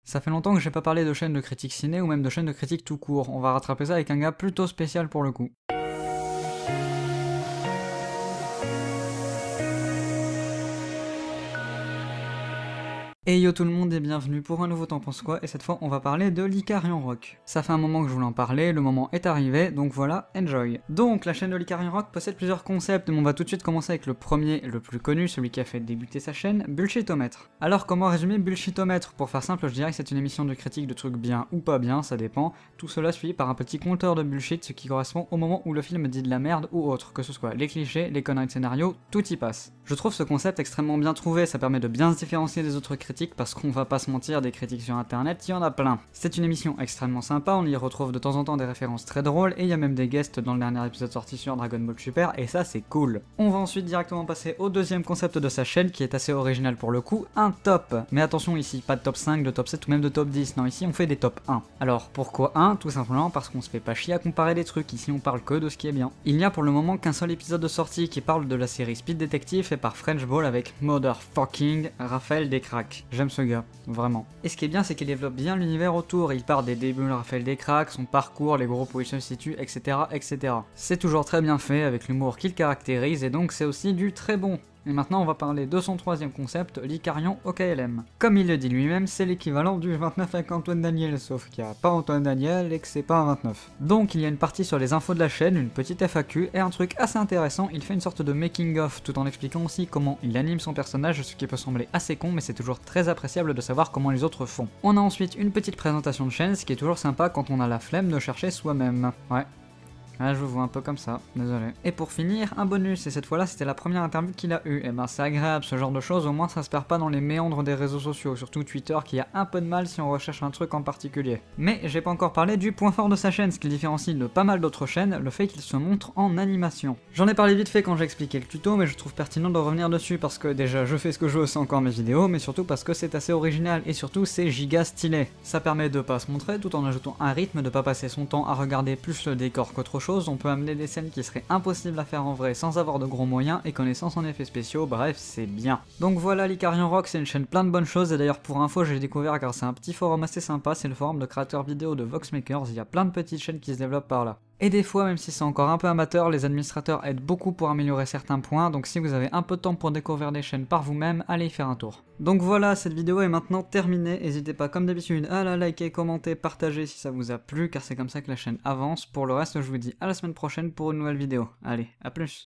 Ça fait longtemps que j'ai pas parlé de chaîne de critique ciné ou même de chaîne de critique tout court, on va rattraper ça avec un gars plutôt spécial pour le coup. Et yo tout le monde et bienvenue pour un nouveau T'en penses quoi, et cette fois on va parler de l'Icarian Rock. Ça fait un moment que je voulais en parler, le moment est arrivé, donc voilà, enjoy. Donc la chaîne de l'Icarian Rock possède plusieurs concepts, mais on va tout de suite commencer avec le premier, le plus connu, celui qui a fait débuter sa chaîne, Bullshitomètre. Alors comment résumer Bullshitomètre? Pour faire simple, je dirais que c'est une émission de critique de trucs bien ou pas bien, ça dépend, tout cela suivi par un petit compteur de bullshit, ce qui correspond au moment où le film dit de la merde ou autre, que ce soit les clichés, les conneries de scénario, tout y passe. Je trouve ce concept extrêmement bien trouvé, ça permet de bien se différencier des autres critiques, parce qu'on va pas se mentir, des critiques sur internet, il y en a plein. C'est une émission extrêmement sympa, on y retrouve de temps en temps des références très drôles, et il y a même des guests dans le dernier épisode sorti sur Dragon Ball Super, et ça c'est cool. On va ensuite directement passer au deuxième concept de sa chaîne, qui est assez original pour le coup, un top. Mais attention ici, pas de top 5, de top 7 ou même de top 10, non ici on fait des top 1. Alors pourquoi 1? Tout simplement parce qu'on se fait pas chier à comparer des trucs, ici on parle que de ce qui est bien. Il n'y a pour le moment qu'un seul épisode de sortie qui parle de la série Speed Detective fait par French Ball avec Motherfucking Raphaël Descraques. J'aime ce gars, vraiment. Et ce qui est bien, c'est qu'il développe bien l'univers autour, il part des débuts de Raphaël Descraques, son parcours, les groupes où il se situe, etc. etc. C'est toujours très bien fait, avec l'humour qu'il caractérise, et donc c'est aussi du très bon. Et maintenant on va parler de son troisième concept, l'Icarian OKLM. Comme il le dit lui-même, c'est l'équivalent du 29 avec Antoine Daniel, sauf qu'il n'y a pas Antoine Daniel et que c'est pas un 29. Donc il y a une partie sur les infos de la chaîne, une petite FAQ, et un truc assez intéressant, il fait une sorte de making-of, tout en expliquant aussi comment il anime son personnage, ce qui peut sembler assez con, mais c'est toujours très appréciable de savoir comment les autres font. On a ensuite une petite présentation de chaîne, ce qui est toujours sympa quand on a la flemme de chercher soi-même. Ouais. Ah, je vous vois un peu comme ça, désolé. Et pour finir, un bonus, et cette fois-là c'était la première interview qu'il a eue. Et ben c'est agréable ce genre de choses, au moins ça se perd pas dans les méandres des réseaux sociaux, surtout Twitter qui a un peu de mal si on recherche un truc en particulier. Mais j'ai pas encore parlé du point fort de sa chaîne, ce qui le différencie de pas mal d'autres chaînes, le fait qu'il se montre en animation. J'en ai parlé vite fait quand j'ai expliqué le tuto, mais je trouve pertinent de revenir dessus parce que déjà je fais ce que je veux, c'est encore mes vidéos, mais surtout parce que c'est assez original, et surtout c'est giga stylé. Ça permet de pas se montrer tout en ajoutant un rythme, de pas passer son temps à regarder plus le décor qu'autre chose. On peut amener des scènes qui seraient impossibles à faire en vrai sans avoir de gros moyens et connaissance en effets spéciaux, bref c'est bien. Donc voilà, l'Icarian Rock c'est une chaîne plein de bonnes choses, et d'ailleurs pour info j'ai découvert grâce à un petit forum assez sympa, c'est le forum de créateurs vidéo de Voxmakers, il y a plein de petites chaînes qui se développent par là. Et des fois, même si c'est encore un peu amateur, les administrateurs aident beaucoup pour améliorer certains points, donc si vous avez un peu de temps pour découvrir des chaînes par vous-même, allez y faire un tour. Donc voilà, cette vidéo est maintenant terminée, n'hésitez pas comme d'habitude à la liker, commenter, partager si ça vous a plu, car c'est comme ça que la chaîne avance. Pour le reste, je vous dis à la semaine prochaine pour une nouvelle vidéo. Allez, à plus.